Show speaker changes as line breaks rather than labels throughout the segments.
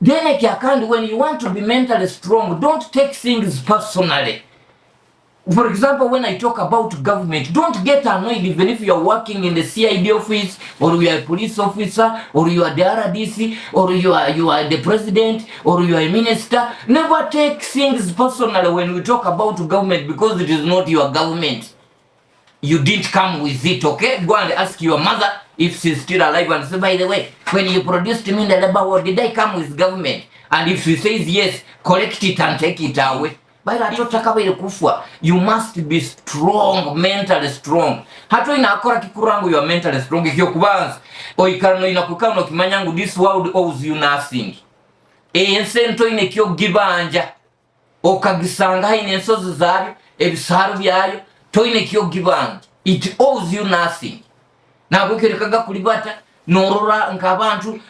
Then again, when you want to be mentally strong, don't take things personally. For example, when I talk about government, don't get annoyed even if you are working in the CID office, or you are a police officer, or you are the RDC, or you are the president, or you are a minister. Never take things personally when we talk about government, because it is not your government. You didn't come with it, okay? Go and ask your mother if she's still alive and say, by the way, when you produced me in the labor ward, did I come with government? And if she says yes, collect it and take it away. You must be strong, mentally strong. Hato inakora kikurangu you are mentally strong. Kyo kubanza oikano inakukano kimanyangu, this world owes you nothing. Ensento ine kyo gibanja okagisanga ine ensozi zayo ebisaru byayo toine kyo gibanja. It owes you nothing. Nabwo kerekaga kulibata norora nkabantu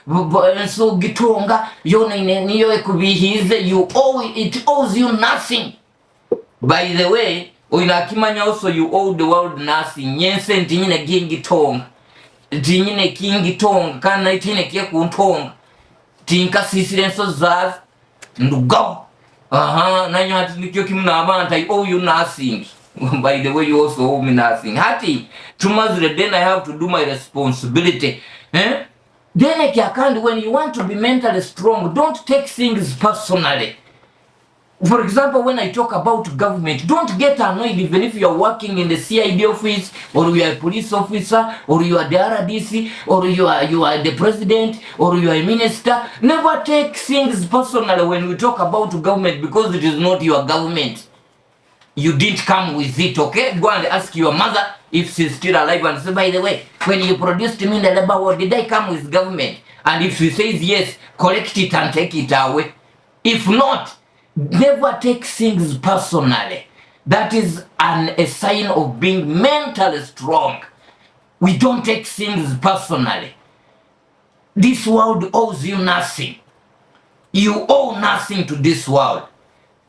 enso gitonga yona niyo ekubihize. It owes you nothing. By the way, oinakimanya also you owe the world nothing. Yense ntinyine gitonga tinyine kingitonga kana itine kye kuntonga tinka sisire enso zazo ndugaho nanyo hati nikyo kimuna abantu. I owe you nothing. By the way, you also owe me nothing. Hati tumazure, then I have to do my responsibility. Then again, when you want to be mentally strong, don't take things personally. For example, when I talk about government, don't get annoyed even if you are working in the CID office, or you are a police officer, or you are the RDC, or you are the president, or you are a minister. Never take things personally when we talk about government, because it is not your government. You didn't come with it, okay? Go and ask your mother if she's still alive and say, by the way, when you produced me in the labor ward, did I come with government? And if she says yes, collect it and take it away. If not, never take things personally. That is a sign of being mentally strong. We don't take things personally. This world owes you nothing. You owe nothing to this world.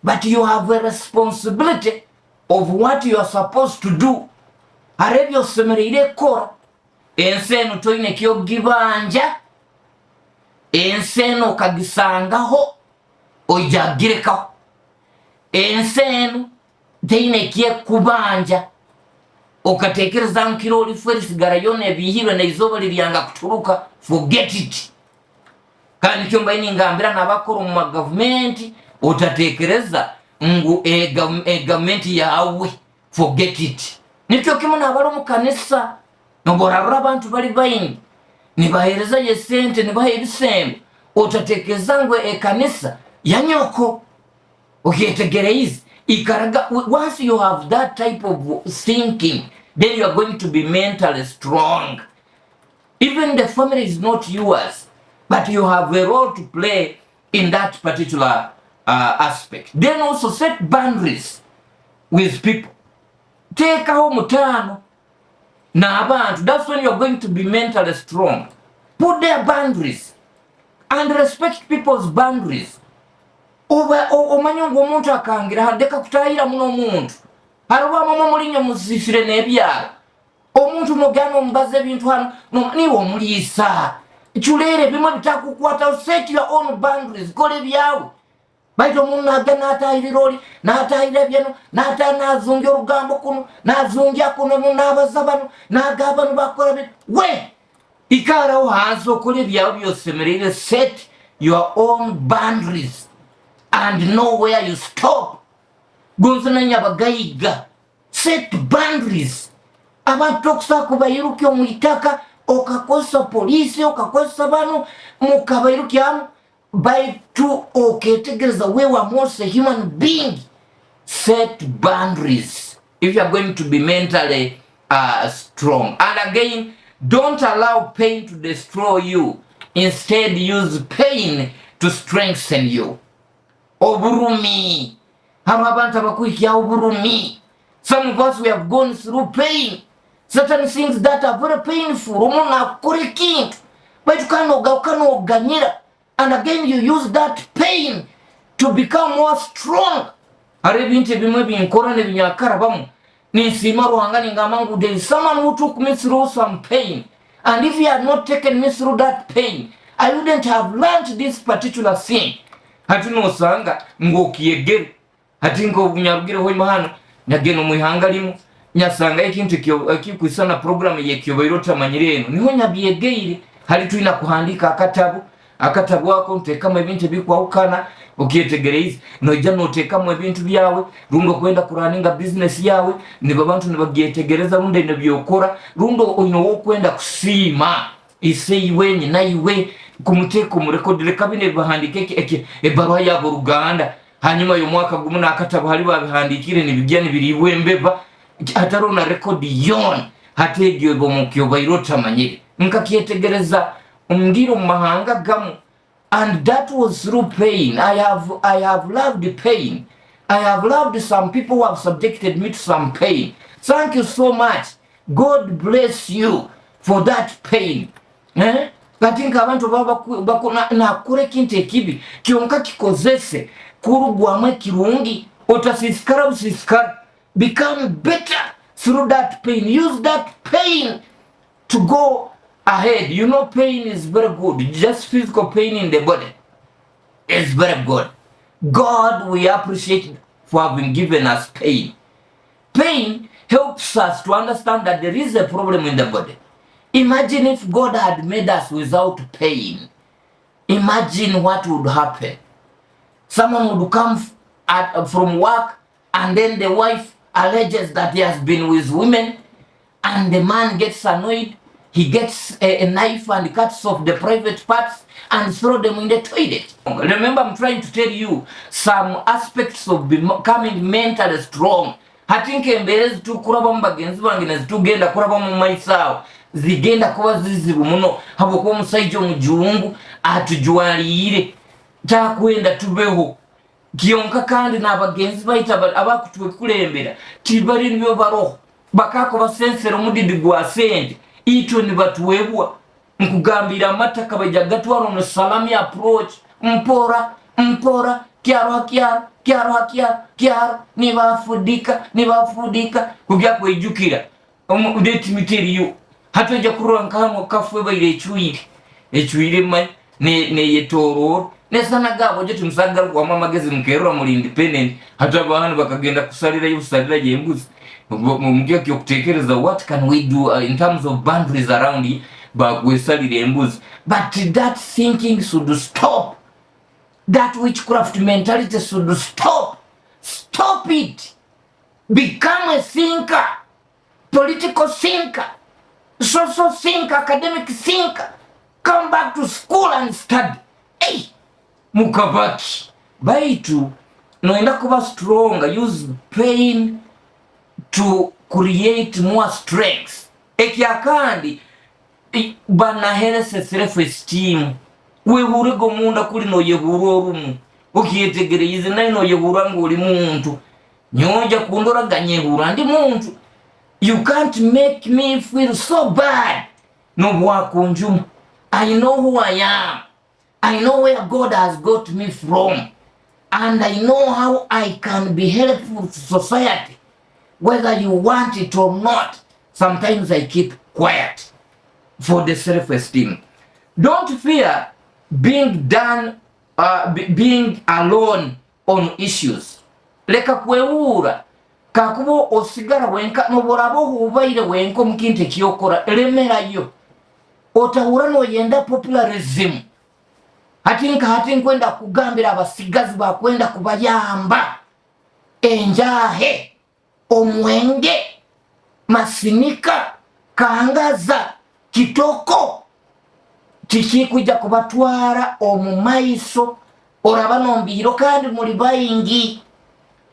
But you have a responsibility of what you are supposed to do. Arebyo semerire kora. Enseno toine kyo gibanja. Enseno kagisangaho. Ojagirekaho. Enseno teine kye kubanja. Okatekereza nkiroli fweri sigara yone bihirwe na izoba liriyanga kuturuka. Forget it. Kandi kyomba ini ngambira nabakoro mu government. Utatekereza ngu government yawe. Forget it. Nikyo kimuna abalo mu kanisa noborarura abantu bali bayingi nibahereza ye sente nibaha ebisembe. Utatekereza ngu kanisa yanyoko okyetegereza ikaraga. Once you have that type of thinking, then you are going to be mentally strong. Even the family is not yours, but you have a role to play in that particular aspect. Then also set boundaries with people. Take aho mutano na abantu. That's when you're going to be mentally strong. Put their boundaries and respect people's boundaries. Omanyongo omuntu akangira hadeka kutayira muno omuntu harwa mama mulinyo muzifire nebyala omuntu nogano mbaze bintu hano niwo omulisa chulere bimwe bitakukwata. Set your own boundaries. Kole byawe baito munna agana atayiroli na atayire byeno na atanazunge orugambo kuno nazungya kuno munabaza bano nagabano bakora bit we ikaraho hanze okole byawe byosemerere. Set your own boundaries and know where you stop. Gonzana nyabagayiga. Set boundaries. Abantu okusaako bayiruke omuyitaka okakosa polisi okakosa bano mukabayirukyamu baitu oketegereza wewe amose human being. Set boundaries if you are going to be mentally strong. And again, don't allow pain to destroy you. Instead, use pain to strengthen you. Oburumi. Abantu abakuikia oburumi. Some of us, we have gone through pain. Certain things that are very painful. Umuna kurikintu. But you cannot ganyira. And again, you use that pain to become more strong. Arebinte bimwe binkora ne binyakara bamu. Nisima ruhangani ngamangu. There is someone who took me through some pain. And if he had not taken me through that pain, I wouldn't have learned this particular thing. Hati no sanga ngo kiyegere hati ngo bunyarugire ho imahano nyageno muhanga limu nyasanga ikintu kikwisana program ye EKYOBAIRE OTAMANYIRE eno niho nyabyegeire hali tuina kuhandika akatabu wako ntekamo ebintu bikwawukana okyetegereza nojja notekamo ebintu byawe rundo kwenda kuraninga business yawe niba abantu nibagyetegereza rundo ino byokora rundo oyino wokwenda kusiima iseiwe nyina iwe kumuteko murekodere kabine bahandike ebaruwa yabo Ruganda hanyuma yo mwaka gumu nakatabu hali babihandikire nibijyane biriwe mbeba hatarona rekodi yon hategyo bo mu EKYOBAIRE OTAMANYIRE nkakyetegereza umngiro mahanga gamu. And that was through pain. I have loved pain. I have loved some people who have subjected me to some pain. Thank you so much. God bless you for that pain. Katinka abantu baba na kure kinte kibi kionka kikozese kurugwamwe kirungi otasiskara usiskara. Become better through that pain. Use that pain to go ahead. You know, pain is very good. Just physical pain in the body is very good. God, we appreciate for having given us pain. Pain helps us to understand that there is a problem in the body. Imagine if God had made us without pain. Imagine what would happen. Someone would come from work and then the wife alleges that he has been with women and the man gets annoyed. He gets a knife and cuts off the private parts and throw them in the toilet. Remember, I'm trying to tell you some aspects of becoming mentally strong. Hatinke mbelezi tu kuraba mbagenzi bangine zitugenda kuraba mu maisawo zigenda kuba zizibu muno habo ko musaijo mujungu atujwalire takwenda tubeho kiyonka kandi nabagenzi bayita abakutuwe kulembera tibari nibyo baroho bakako basensero mudidi gwa sente ito ni batuwebwa nkugambira amataka bajagatwaro no salami approach mpora kyaro nibafudika kugya kwijukira udeti miteriyo hatoja kuronka mu kafwe bayire echuire mai ne yetororo nesana gabo je tumsagara kwa mama magezi mkerura muri independent hata abantu bakagenda kusalira yusalira yembuzi mumgiye kyo kutekereza what can we do in terms of boundaries around it bagwesalira embuzi. But that thinking should stop. That witchcraft mentality should stop. Stop it. Become a thinker, political thinker, social thinker, academic thinker. Come back to school and study. Hey, mukabaki baitu noenda kuba stronger. Use pain to create more strength. Ekyakandi bana herese self esteem. We urego munda kuri no yehuro rumu okyetegereze nayo no yehura ngo uri muntu nyoja kundora ganyehura ndi muntu. You can't make me feel so bad. No bwakunjuma. I know who I am. I know where God has got me from. And I know how I can be helpful to society. Whether you want it or not. Sometimes I keep quiet for the self-esteem. Don't fear being alone on issues. Leka kweura kakubo osigara wenka noborabo hubaire wenko mukinte kiyokora elemera yo otahura no yenda popularism hati kwenda kugambira abasigazi bakwenda kubayamba enjahe omwenge masinika kangaza kitoko tikikuja kubatwara omumaiso orabanombiro kandi muri bayingi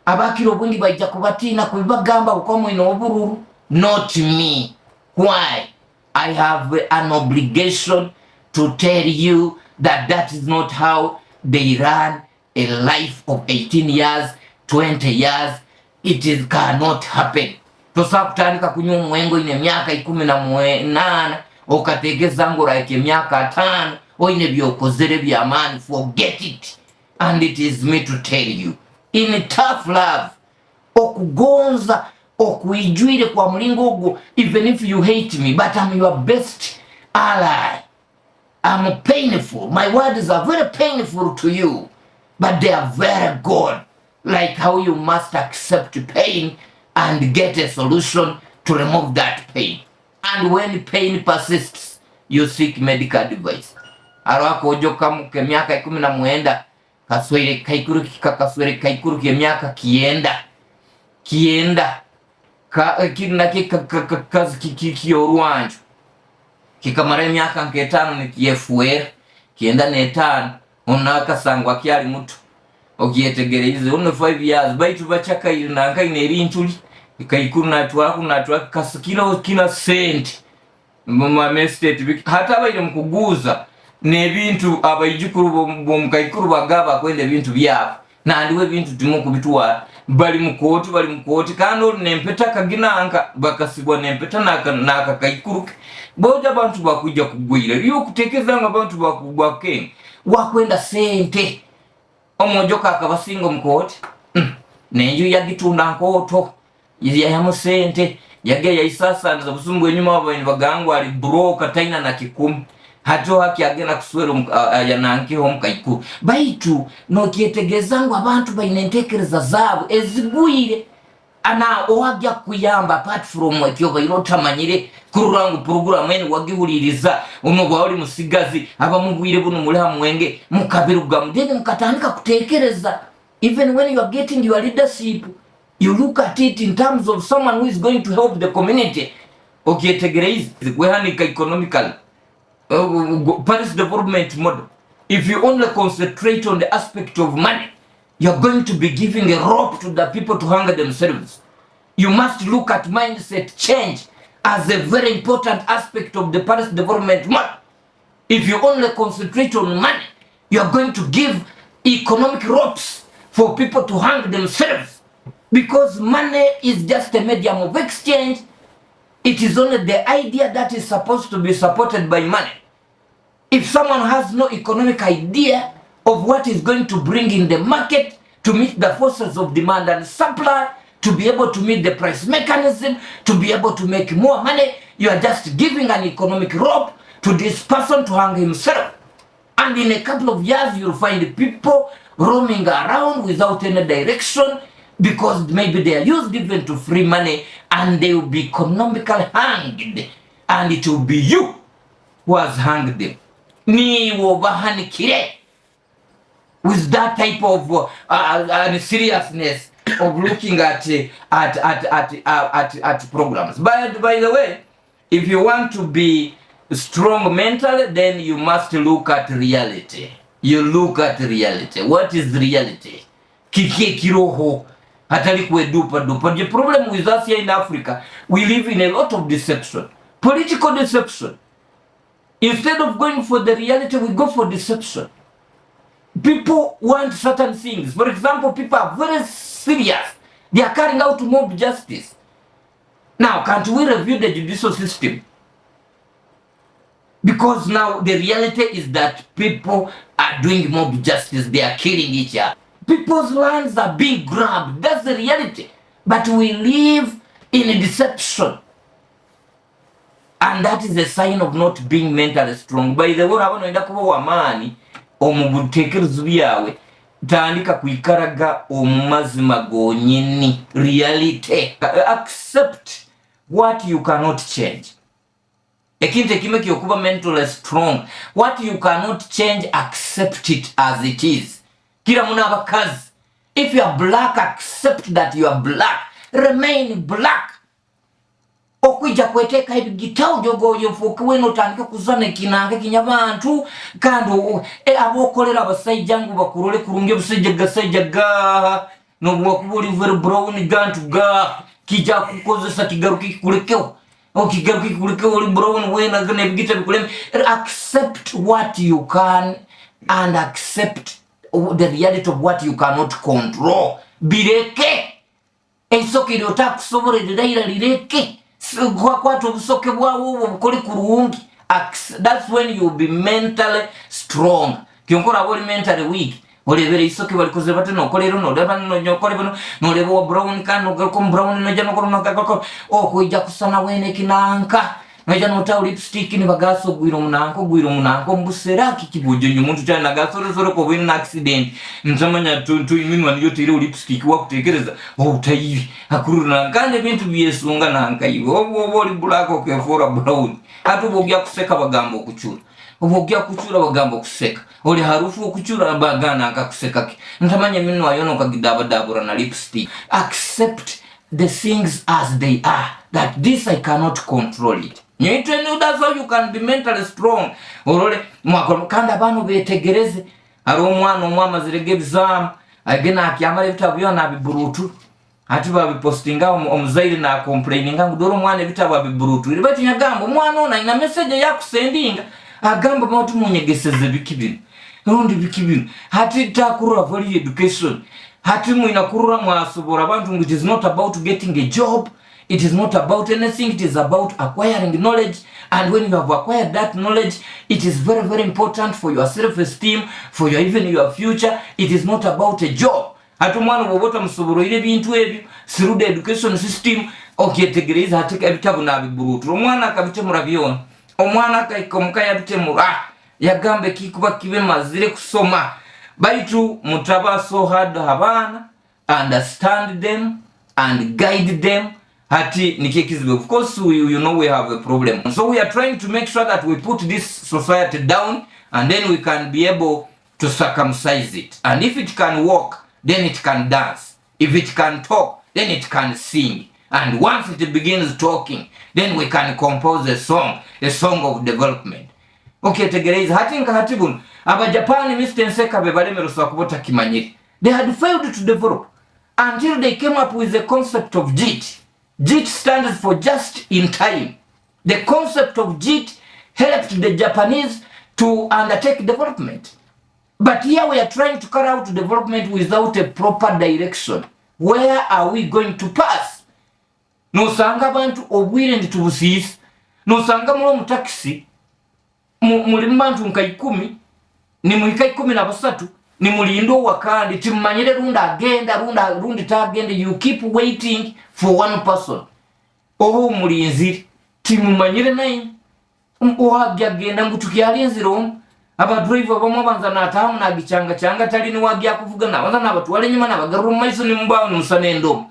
abakiro bundi bajja kubatina kubagamba uko mwino obururu. Not me. Why? I have an obligation to tell you that that is not how they run a life of 18 years, 20 years. It cannot happen. Tosakutandika kunywa mwengo ine miaka 18 okategeza ngo like miaka 5 oine byokozere byamani. Forget it. And it is me to tell you, in tough love okugonza okuijwire kwa mlingo gwo, even if you hate me, but I'm your best ally. I'm painful. My words are very painful to you, but they are very good. Like how you must accept pain and get a solution to remove that pain. And when pain persists, you seek medical advice. Arwako ojo kamu ke miaka 19 kaswere kaikuru ke miaka kienda kina kiorwanjo kikamara miaka 5 ni kiefwera kienda netano onaka sangwa kyali muto ogyetegereze ono 5 years baitu bachaka irinanga inerinchuli kaikuru natwa kasikilo kina senti mama estate hata baire mkuguza nebintu abayijukuru bomkaikuru bagaba kwende bintu byabo nandiwe bintu timo kubitwa bali mukoti kandi nempeta kaginanga bakasibwa nempeta naka kaikuru boja abantu bakujja kugwira yo kutekezanga abantu bakubwake wakwenda sente omojoka akabasingo mukoti nenju yagitunda nkoto yamu sente yage yaisasa busumbu enyuma abantu bagangwa ali broka taina na kikumi hato haki agena kuswero yananke ho mukaiku baitu no kietegezangu abantu bainentekereza zabo ezigwire ana owajja kuyamba apart from EKYOBAIRE OTAMANYIRE kururangu program ene wagihuliriza umugwa oli musigazi abamugwire buno muleha mwenge mukabiruga mudene mukatandika kutekereza. Even when you are getting your leadership, you look at it in terms of someone who is going to help the community. Okietegereza kwehanika economically Paris development model. If you only concentrate on the aspect of money, you're going to be giving a rope to the people to hang themselves. You must look at mindset change as a very important aspect of the Paris development model. If you only concentrate on money, you're going to give economic ropes for people to hang themselves. Because money is just a medium of exchange. It is only the idea that is supposed to be supported by money. If someone has no economic idea of what is going to bring in the market to meet the forces of demand and supply, to be able to meet the price mechanism, to be able to make more money, you are just giving an economic rope to this person to hang himself. And in a couple of years, you'll find people roaming around without any direction, because maybe they are used even to free money, and they will be economically hanged, and it will be you who has hanged them. Ni wobahanikire with that type of seriousness of looking at programs. But by the way, if you want to be strong mentally, then you must look at reality. You look at reality. What is reality? Kiki kiroho. Hatari kwe dupa. The problem with us here in Africa, we live in a lot of deception. Political deception. Instead of going for the reality, we go for deception. People want certain things. For example, people are very serious. They are carrying out mob justice. Now, can't we review the judicial system? Because now the reality is that people are doing mob justice. They are killing each other. People's lands are being grabbed. That's the reality. But we live in a deception. And that is a sign of not being mentally strong. By the way, abano enda kuba wamani omubutekerezo byawe tandika kuikaraga omumazima gonyini reality. Accept what you cannot change. Ekinte kime kyokuba mentally strong. What you cannot change, accept it as it is. Kila muna abakazi. If you are black, accept that you are black. Remain black. Okwija kweteka ibigitao jogo yofuka weno tandika kuzana kinange kinyabantu kando abokolera abasaijangu bakurole kurunge busaijaga no bwakubuli very brown gantu ga kija kukozesa kigaruki kulekeho okigaruki kulekeho oli brown wena gane bigita bikuleme. Accept what you can and accept the reality of what you cannot control. Bireke ensoke lyota kusobora diraira lireke. That's when you'll be mentally strong. Kyonkora aboli mentally weak. Olebere isoke balikoze bate no kolero no leba no nyokole bano no lebo brown kan no gako brown no jano kono gako o kuija kusana wene kinanka Naija nota lipstick ni bagaso gwiro munanko mbuseraki kibujo nyumuntu cyane nagasoro ko bino na accident nzamanya tuntu iminwa niyo tire lipstick wakutekereza utayivi akuruna kandi bintu byesunga nanka ibo oli black okefora brown atubogya kuseka bagambo kuchura obogya kuchura bagambo kuseka oli harufu kuchura bagana akakuseka nzamanya minwa yono kagidabadabura na lipstick. Accept the things as they are, that this I cannot control it. That's how you can be mentally strong. Orole kandi abantu betegereze ari omwana omwama zirege exam agena akyamara ebitabo byona biburutu ati babipostinga omuzaire na complaininga ngo doro omwana ebitabo biburutu bati nyagamba omwana ona ina message yakusendinga agamba batu munyegeseze bikibino rundi bikibino hati takurura volley education hati muina kurura mwasobora abantu ngo it is not about getting a job. It is not about anything. It is about acquiring knowledge. And when you have acquired that knowledge, it is very, very important for your self-esteem, for your even your future. It is not about a job. Atumwana wobota msoboro ile bintu ebyo through the education system okyetegereza hateka ebitabu nabiburutu. Omwana akabite murabiona. Omwana akaikomuka yabite yagambe kikuba kibe mazire kusoma. Baitu mutaba so hard habana, understand them and guide them. Hati nikikizibe. Of course you know we have a problem. So we are trying to make sure that we put this society down and then we can be able to circumcise it. And if it can walk, then it can dance. If it can talk, then it can sing. And once it begins talking, then we can compose a song of development. Okay, tegereza hatinka hatibun aba Japan mistenseka bebalemerusa kubota kimanyiri. They had failed to develop until they came up with the concept of JIT. JIT stands for just in time. The concept of JIT helped the Japanese to undertake development. But here we are trying to carry out development without a proper direction. Where are we going to pass? Nosanga bantu obwire nditubusisi. Nosanga mulo mutaxi. Muli bantu nka 10 ni muhika 13 ni mulindo wakandi timanyire runda agenda rundi tagenda. You keep waiting for one person. Oho mulinziri timumanyire nayi ohagya genda ngutukyalenziro aba driver bamwe banza natamu nagichanga talini wagya kuvuga nabanza nabatwale nyuma nabagaru maiso ni mbawo nusanendo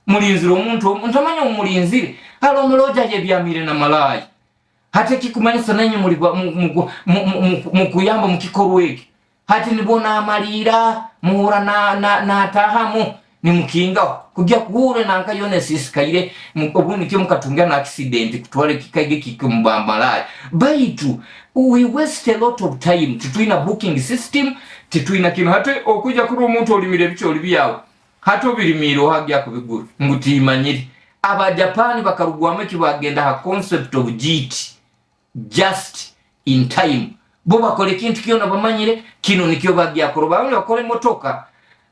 mulinziro omuntu ntamanya umulinziri halo muloja ye byamire na malayi hate kikumanyisa nanyi muri mukuyamba mukikorweki hati nibona amarira muhura na atahamu ni mukinga kujya kuhure nanka yone sisikaire obundi cyo mukatunga na accident kutwale kikage kikumubambalaye baitu we waste a lot of time titwina booking system titwina kino hate okuja kuri omuntu olimire bicho olibiyawo hate obirimiro hagya kubiguru ngutimanyiri aba Japan bakarugwame kibagenda ha concept of JIT, just in time. Bo bakole kintu kiona bamanyire kino nikyo bagya koroba bamwe bakole motoka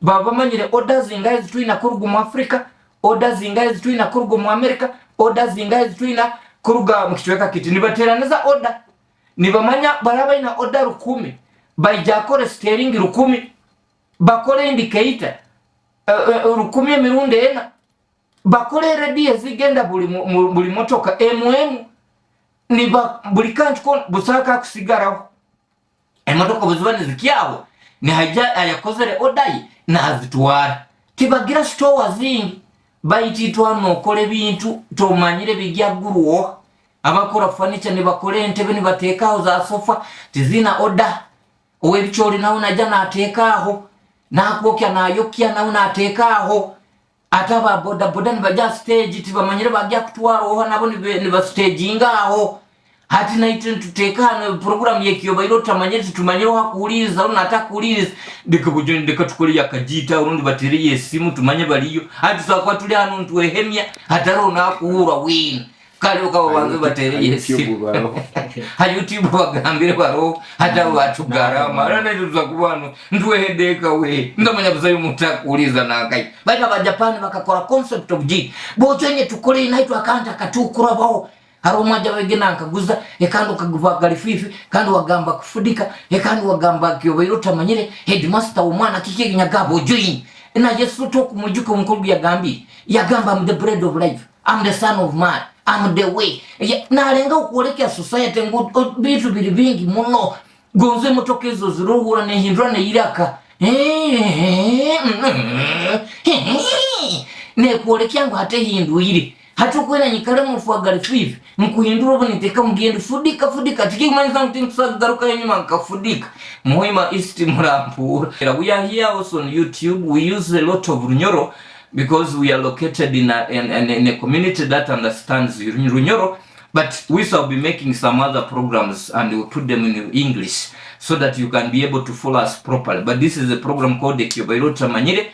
baba manyire orders ingazi twina kuruga mu Africa, orders ingazi twina kuruga mu America, orders ingazi twina kuruga mu kichweka kiti nibateraneza order nibamanya baraba ina order 10 bayjakore steering 10 bakole indicator 10 mirunde ena bakole radio zigenda buli motoka niba buli kantu kon busaka kusigaraho emotoka buzibane zikyaho ni haja ayakozere odayi nazitwara tibagira store zingi bayititwa nokole bintu tomanyire bijyaguruwo abakora furniture nibakole entebe nibatekaho za sofa tizina order owebicholi nawo naja natekaho nakokya nayokya nawo natekaho ataba boda nibaja stage tibamanyire bagya kutwara oho nabo niba staging aho hati naite tutekana program yekiyobaire otamanyire tumanyire hakuliza unatakuliza ndikabujonde tukoli yakajita urundi bateri yesimu tumanye baliyo hati sakwa tuli hano ntuehemya hataro nakuura win kali ukawa wanze bateri yesimu ha YouTube bagambire baro hata watu garama rana tuzakubano ntuehedeka we ndamanya buzayo mutakuliza nakai baka ba Japan bakakora concept of JIT bocenye tukole inaitwa kanta katukura bao haromaja wegena nkaguza ekando kaguva galififi kando wagamba kufudika ekando wagamba kiyobaire otamanyire headmaster umwana kike nyagabo join na Yesu toku mujuko mukuru ya gambi yagamba I'm the bread of life, I'm the son of man, I'm the way. Nalenga okuolekya society ngo bitu biri bingi muno gonze motokezo zirohura ne hindra ne iraka ne kuolekya ngo ate hinduire hatukwena nyikale mufuagale fivi mkuhindura oboniteka mugende fudika tikimanyiza nti nkusagaruka yenyuma nkafudika muhima istimulampura. We are here also on YouTube. We use a lot of Runyoro because we are located in a community that understands Runyoro, but we shall be making some other programs and we'll put them in English so that you can be able to follow us properly. But this is a program called EKYOBAIRE OTAMANYIRE,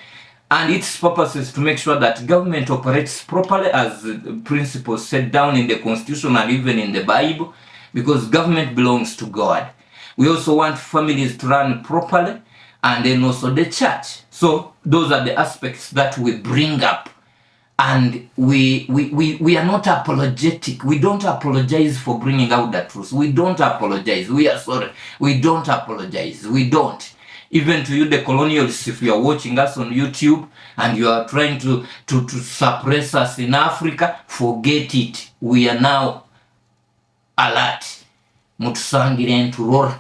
and its purpose is to make sure that government operates properly as principles set down in the Constitution and even in the Bible, because government belongs to God. We also want families to run properly, and then also the church. So those are the aspects that we bring up, and we are not apologetic. We don't apologize for bringing out the truth. We don't apologize. We are sorry. We don't apologize. We don't. Even to you, the colonialists, if you are watching us on YouTube and you are trying to suppress us in Africa, forget it. We are now alert. Mutusangire nturora.